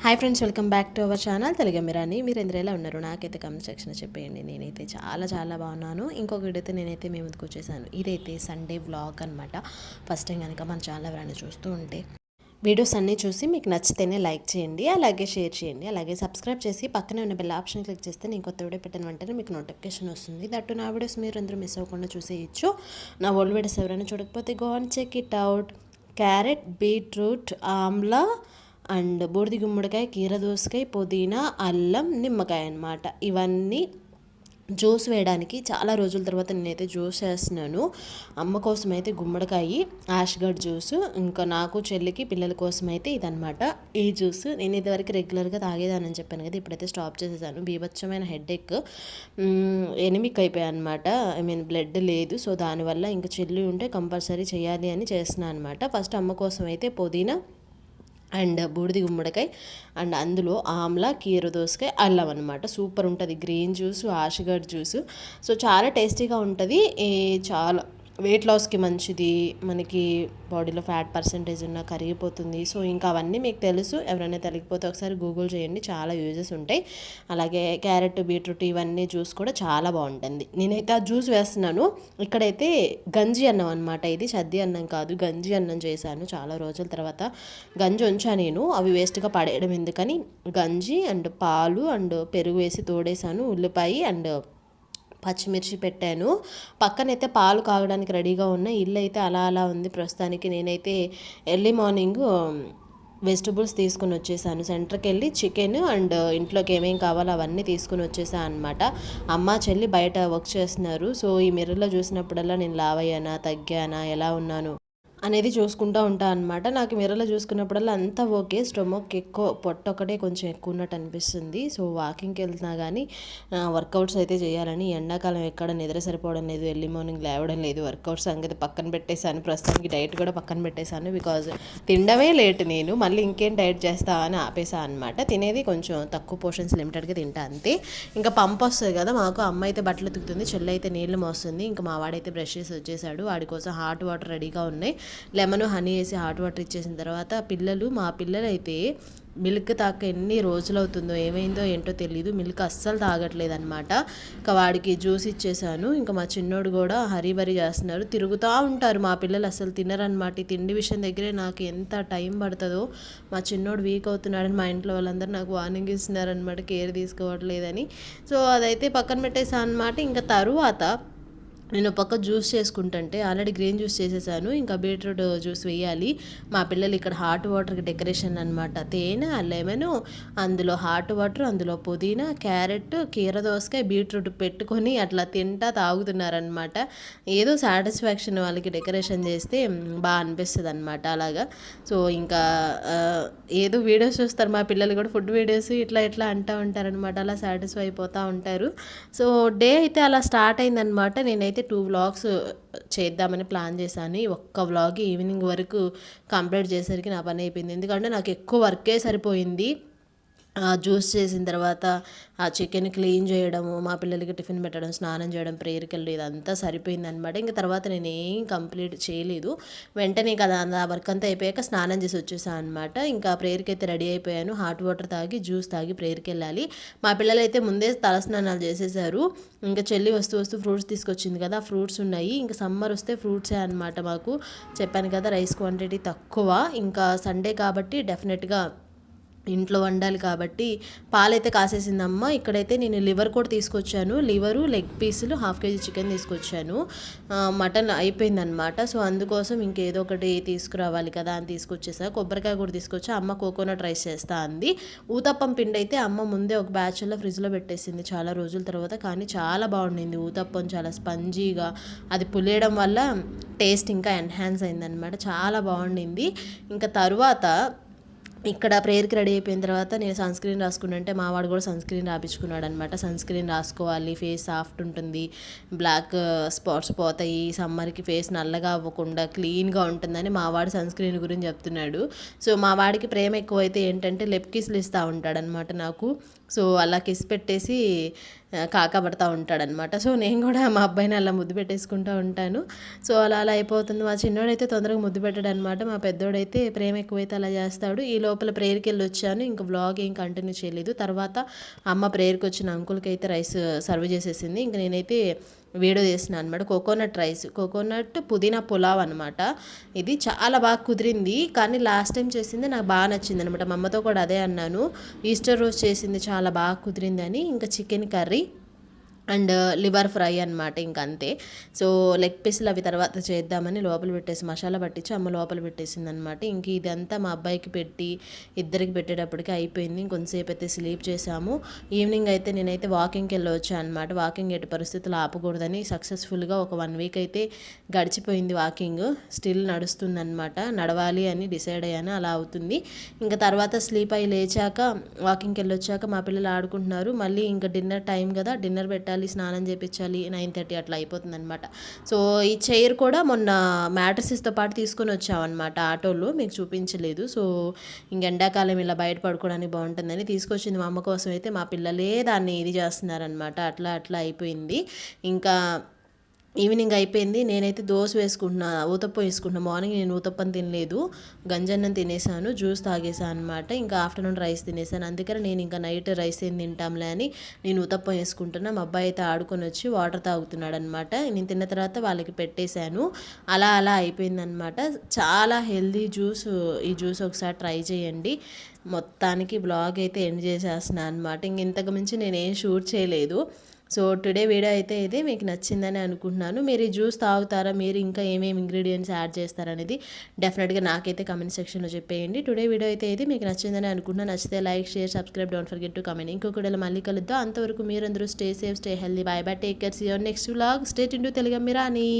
Hi friends, welcome back to our channel Telugu మిరాని. మీరు ఎందుకు ఎలా ఉన్నారు? నాకైతే కమెంట్ సెక్షన్ చెప్పేయండి. నేనైతే చాలా బాగున్నాను. ఇంకొక వీడియోతో నేనైతే మీ ముందుకు వచ్చేసాను. ఇదైతే సండే వ్లాగ్ అనమాట. ఫస్ట్ టైం కనుక మన ఛానల్ ఎవరైనా చూస్తూ ఉంటే వీడియోస్ అన్నీ చూసి మీకు నచ్చితేనే లైక్ చేయండి, అలాగే షేర్ చేయండి, అలాగే సబ్స్క్రైబ్ చేసి పక్కనే ఉన్న బెల్ ఆప్షన్ క్లిక్ చేస్తే నేను కొత్త వీడియో పెట్టిన వెంటనే మీకు నోటిఫికేషన్ వస్తుంది. దట్టు నా వీడియోస్ మీరు అందరూ మిస్ అవ్వకుండా చూసేయచ్చు. నా ఓల్డ్ వీడియోస్ ఎవరైనా చూడకపోతే go and check it out. Carrot, beetroot, amla and బూడిద గుమ్మడికాయ, కీరదోసకాయ, పుదీనా, అల్లం, నిమ్మకాయ అన్నమాట. ఇవన్నీ జ్యూస్ వేయడానికి చాలా రోజుల తర్వాత నేనైతే జ్యూస్ చేస్తున్నాను. అమ్మ కోసం అయితే గుమ్మడికాయ యాష్గడ్ జ్యూస్, ఇంకా నాకు చెల్లికి పిల్లల కోసం అయితే ఇదనమాట ఈ జ్యూస్. నేను ఇదివరకు రెగ్యులర్గా తాగేదానని చెప్పాను కదా, ఇప్పుడైతే స్టాప్ చేసేసాను. బీభత్సమైన హెడేక్, ఎనిమిక్ అయిపోయాయి అనమాట. బ్లడ్ లేదు. సో దానివల్ల ఇంకా చెల్లి ఉంటే కంపల్సరీ చేయాలి అని చేస్తున్నాను అనమాట. ఫస్ట్ అమ్మ కోసం అయితే పుదీనా అండ్ బూడిద గుమ్మడికాయ అండ్ అందులో ఆమ్లా, కీరదోసకాయ, అల్లం అనమాట. సూపర్ ఉంటుంది. Green juice, ash gourd juice. So చాలా టేస్టీగా ఉంటుంది. చాలా వెయిట్ లాస్కి మంచిది. మనకి బాడీలో ఫ్యాట్ పర్సెంటేజ్ ఉన్న కరిగిపోతుంది. సో ఇంకా అవన్నీ మీకు తెలుసు. ఎవరైనా తెలియకపోతే ఒకసారి గూగుల్ చేయండి, చాలా యూజెస్ ఉంటాయి. అలాగే క్యారెట్, బీట్రూట్ ఇవన్నీ జ్యూస్ కూడా చాలా బాగుంటుంది. నేనైతే ఆ జ్యూస్ వేస్తున్నాను. ఇక్కడైతే గంజి అన్నం అనమాట. ఇది సద్ది అన్నం కాదు, గంజి అన్నం చేశాను. చాలా రోజుల తర్వాత గంజి ఉంచా నేను, అవి వేస్ట్గా పడేయడం ఎందుకని గంజి అండ్ పాలు అండ్ పెరుగు వేసి తోడేసాను. ఉల్లిపాయ అండ్ పచ్చిమిర్చి పెట్టాను. పక్కనైతే పాలు కాగడానికి రెడీగా ఉన్న ఇల్లు అయితే అలా ఉంది ప్రస్తుతానికి. నేనైతే ఎర్లీ మార్నింగ్ వెజిటబుల్స్ తీసుకుని వచ్చేసాను. సెంటర్కి వెళ్ళి చికెన్ అండ్ ఇంట్లోకి ఏమేమి కావాలో అవన్నీ తీసుకుని వచ్చేసాను అనమాట. అమ్మ చెల్లి బయట వర్క్ చేస్తున్నారు. సో ఈ మిర్రర్లో చూసినప్పుడల్లా నేను లావయ్యానా, తగ్గానా, ఎలా ఉన్నాను అనేది చూసుకుంటూ ఉంటాను అనమాట. నాకు మిర్రర్లో చూసుకున్నప్పుడల్లా అంతా ఓకే. స్టొమక్ ఎక్కువ, పొట్ట ఒకటే కొంచెం ఎక్కువ ఉన్నట్టు అనిపిస్తుంది. సో వాకింగ్కి వెళ్తున్నా కానీ వర్కౌట్స్ అయితే చేయాలని. ఎండాకాలం ఎక్కడ నిద్ర సరిపోవడం లేదు, ఎర్లీ మార్నింగ్ లేవడం లేదు. వర్కౌట్స్ సంగతి పక్కన పెట్టేశాను. ప్రస్తుతానికి డైట్ కూడా పక్కన పెట్టేశాను. బికాజ్ తినడమే లేట్. నేను మళ్ళీ ఇంకేం డైట్ చేస్తా అని ఆపేసా అనమాట. తినేది కొంచెం తక్కువ పోర్షన్స్, లిమిటెడ్గా తింటా అంతే. ఇంకా పంప్ వస్తుంది కదా మాకు. అమ్మ అయితే బట్టలు ఉతుకుతుంది, చెల్లి అయితే నీళ్ళు మోస్తుంది. ఇంకా మా వాడైతే బ్రష్ చేసి వచ్చేసాడు. వాడి కోసం హాట్ వాటర్ రెడీగా ఉన్నాయి. లెమన్, హనీ వేసి హాట్ వాటర్ ఇచ్చేసిన తర్వాత మా పిల్లలు అయితే మిల్క్ తాక ఎన్ని రోజులు అవుతుందో, ఏమైందో ఏంటో తెలియదు. మిల్క్ అస్సలు తాగట్లేదు అనమాట. ఇంకా వాడికి జ్యూస్ ఇచ్చేసాను. ఇంకా మా చిన్నోడు కూడా హరీబరీ చేస్తున్నారు. తిరుగుతూ ఉంటారు మా పిల్లలు, అసలు తినరనమాట. ఈ తిండి విషయం దగ్గరే నాకు ఎంత టైం పడుతుందో. మా చిన్నోడు వీక్ అవుతున్నాడని మా ఇంట్లో వాళ్ళందరూ నాకు వార్నింగ్ ఇస్తున్నారనమాట, కేర్ తీసుకోవట్లేదని. సో అదైతే పక్కన పెట్టేసాను అనమాట. ఇంకా తరువాత నేను పక్క జ్యూస్ చేసుకుంటుంటే ఆల్రెడీ గ్రీన్ జ్యూస్ చేసేసాను. ఇంకా బీట్రూట్ జ్యూస్ వేయాలి. మా పిల్లలు ఇక్కడ హాట్ వాటర్కి డెకరేషన్ అనమాట. తేనె, లెమన్, అందులో హాట్ వాటర్, అందులో పుదీనా, క్యారెట్, కీరదోసకాయ, బీట్రూట్ పెట్టుకొని అట్లా తింటా తాగుతున్నారనమాట. ఏదో సాటిస్ఫాక్షన్ వాళ్ళకి డెకరేషన్ చేస్తే బాగా అనిపిస్తుంది అనమాట అలాగా. సో ఇంకా ఏదో వీడియోస్ చూస్తారు మా పిల్లలు కూడా, ఫుడ్ వీడియోస్ ఇట్లా అంటూ ఉంటారనమాట. అలా సాటిస్ఫై అయిపోతూ ఉంటారు. సో డే అయితే అలా స్టార్ట్ అయిందనమాట. నేనైతే 2 వ్లాగ్స్ చేద్దామని ప్లాన్ చేశాను. ఒక్క వ్లాగ్ ఈవినింగ్ వరకు కంప్లీట్ చేసేసరికి నా పని అయిపోయింది. ఎందుకంటే నాకు ఎక్కువ వర్కే సరిపోయింది. జ్యూస్ చేసిన తర్వాత ఆ చికెన్ క్లీన్ చేయడము, మా పిల్లలకి టిఫిన్ పెట్టడం, స్నానం చేయడం, ప్రేయర్కి వెళ్ళి ఇదంతా సరిపోయింది అనమాట. ఇంకా తర్వాత నేను ఏం కంప్లీట్ చేయలేదు. వెంటనే కదా ఆ వర్క్ అంతా అయిపోయాక స్నానం చేసి వచ్చేసాను అనమాట. ఇంకా ప్రేయర్కి అయితే రెడీ అయిపోయాను. హాట్ వాటర్ తాగి జ్యూస్ తాగి ప్రేయర్కి వెళ్ళాలి. మా పిల్లలు అయితే ముందే తలస్నానాలు చేసేసారు. ఇంకా చెల్లి వస్తూ ఫ్రూట్స్ తీసుకొచ్చింది కదా, ఫ్రూట్స్ ఉన్నాయి. ఇంకా సమ్మర్ వస్తే ఫ్రూట్సే అనమాట. మాకు చెప్పాను కదా రైస్ క్వాంటిటీ తక్కువ. ఇంకా సండే కాబట్టి డెఫినెట్గా ఇంట్లో వండాలి కాబట్టి పాలైతే కాసేసిందమ్మ. ఇక్కడైతే నేను లివర్ కూడా తీసుకొచ్చాను. లివరు, లెగ్ పీసులు, 1/2 kg చికెన్ తీసుకొచ్చాను. మటన్ అయిపోయిందనమాట. సో అందుకోసం ఇంకేదో ఒకటి తీసుకురావాలి కదా అని తీసుకొచ్చేసా. కొబ్బరికాయ కూడా తీసుకొచ్చా. అమ్మ కోకోనట్ రైస్ చేస్తా అంది. ఊతప్పం పిండి అయితే అమ్మ ముందే ఒక బ్యాచ్లో ఫ్రిడ్జ్లో పెట్టేసింది చాలా రోజుల తర్వాత. కానీ చాలా బాగుండింది ఊతప్పం, చాలా స్పంజీగా. అది పులియడం వల్ల టేస్ట్ ఇంకా ఎన్హాన్స్ అయిందనమాట. చాలా బాగుండింది. ఇంకా తరువాత ఇక్కడ ప్రేయర్కి రెడీ అయిపోయిన తర్వాత నేను సన్ స్క్రీన్ రాసుకుంటుంటే మా వాడు కూడా సన్ స్క్రీన్ రాపించుకున్నాడు అనమాట. సన్ స్క్రీన్ రాసుకోవాలి, ఫేస్ సాఫ్ట్ ఉంటుంది, బ్లాక్ స్పాట్స్ పోతాయి, సమ్మర్కి ఫేస్ నల్లగా అవ్వకుండా క్లీన్గా ఉంటుందని మా వాడు సన్ స్క్రీన్ గురించి చెప్తున్నాడు. సో మా వాడికి ప్రేమ ఎక్కువైతే ఏంటంటే లెప్ కిస్లు ఇస్తూ ఉంటాడనమాట నాకు. సో అలా కిస్ పెట్టేసి కాకపడతా ఉంటాడనమాట. సో నేను కూడా మా అబ్బాయిని అలా ముద్దు పెట్టేసుకుంటూ ఉంటాను. సో అలా అలా అయిపోతుంది. మా చిన్నోడైతే తొందరగా ముద్దు పెట్టాడనమాట. మా పెద్దోడైతే ప్రేమ ఎక్కువైతే అలా చేస్తాడు. ఈ లోపల ప్రేయర్కి వెళ్ళి వచ్చాను. ఇంకా వ్లాగ్ ఏం కంటిన్యూ చేయలేదు. తర్వాత అమ్మ ప్రేయర్కి వచ్చిన అంకుల్కి అయితే రైస్ సర్వ్ చేసేసింది. ఇంక నేనైతే వీడియో చేసిన అనమాట. కోకోనట్ రైస్, కోకోనట్ పుదీనా పులావ్ అనమాట. ఇది చాలా బాగా కుదిరింది. కానీ లాస్ట్ టైం చేసింది నాకు బాగా నచ్చింది అనమాట. మా అమ్మతో కూడా అదే అన్నాను, ఈస్టర్ రోజు చేసింది చాలా బాగా కుదిరిందని. ఇంకా chicken curry and liver fry అనమాట. ఇంకంతే. సో లెగ్ పీసులు అవి తర్వాత చేద్దామని లోపల పెట్టేసి మసాలా పట్టించి అమ్మ లోపల పెట్టేసింది అనమాట. ఇంక ఇదంతా మా అబ్బాయికి పెట్టి ఇద్దరికి పెట్టేటప్పటికి అయిపోయింది. ఇంకొంతసేపు అయితే స్లీప్ చేసాము. ఈవినింగ్ అయితే నేనైతే వాకింగ్కి వెళ్ళి వచ్చాను అనమాట. వాకింగ్ ఎటు పరిస్థితులు ఆపకూడదని సక్సెస్ఫుల్గా ఒక 1 వీక్ అయితే గడిచిపోయింది. వాకింగ్ స్టిల్ నడుస్తుంది అనమాట. నడవాలి అని డిసైడ్ అయ్యాను, అలా అవుతుంది. ఇంకా తర్వాత స్లీప్ అయ్యి లేచాక వాకింగ్కి వెళ్ళి వచ్చాక మా పిల్లలు ఆడుకుంటున్నారు. మళ్ళీ ఇంకా డిన్నర్ టైం కదా, డిన్నర్ పెట్టాలి, స్నానం చేయించాలి. 9:30 అట్లా అయిపోతుంది అనమాట. సో ఈ చైర్ కూడా మొన్న మ్యాట్రసెస్తో పాటు తీసుకొని వచ్చామన్నమాట ఆటోలో, మీకు చూపించలేదు. సో ఇంక ఎండాకాలం ఇలా బయట పడుకోవడానికి బాగుంటుందని తీసుకొచ్చింది మా అమ్మ కోసం. అయితే మా పిల్లలే దాన్ని ఇది చేస్తున్నారనమాట. అట్లా అట్లా అయిపోయింది. ఇంకా ఈవినింగ్ అయిపోయింది. నేనైతే దోశ వేసుకుంటున్నా, ఊతప్పం వేసుకుంటున్నా. మార్నింగ్ నేను ఊతప్పం తినలేదు, గంజన్నం తినేసాను, జ్యూస్ తాగేసాను అనమాట. ఇంకా ఆఫ్టర్నూన్ రైస్ తినేసాను. అందుకని నేను ఇంకా నైట్ రైస్ ఏం తింటాంలే అని నేను ఊతప్పం వేసుకుంటున్నా. మా అబ్బాయి అయితే ఆడుకొని వచ్చి వాటర్ తాగుతున్నాడు అనమాట. నేను తిన్న తర్వాత వాళ్ళకి పెట్టేశాను. అలా అలా అయిపోయిందనమాట. చాలా హెల్దీ జ్యూస్. ఈ జ్యూస్ ఒకసారి ట్రై చేయండి. మొత్తానికి బ్లాగ్ అయితే ఎండ్ చేసేస్తున్నాను అనమాట. ఇంతకు మించి నేనేం షూట్ చేయలేదు. సో టుడే వీడియో అయితే ఇది మీకు నచ్చిందని అనుకుంటున్నాను. మీరు ఈ జ్యూస్ తాగుతారా, మీరు ఇంకా ఏమేమి ఇంగ్రీడియంట్స్ యాడ్ చేస్తారనేది డెఫినెట్గా నాకైతే కమెంట్ సెక్షన్లో చెప్పేయండి. టుడే వీడియో అయితే ఇది మీకు నచ్చిందని అనుకుంటున్నాను. నచ్చితే like, share, subscribe, don't forget to comment. ఇంకొక వీడియోలో మళ్ళీ కలుద్దాం. అంతవరకు మీరందరూ stay safe, stay healthy. Bye bye, take care, see your next vlog. Stay tuned to Telugammi Rani.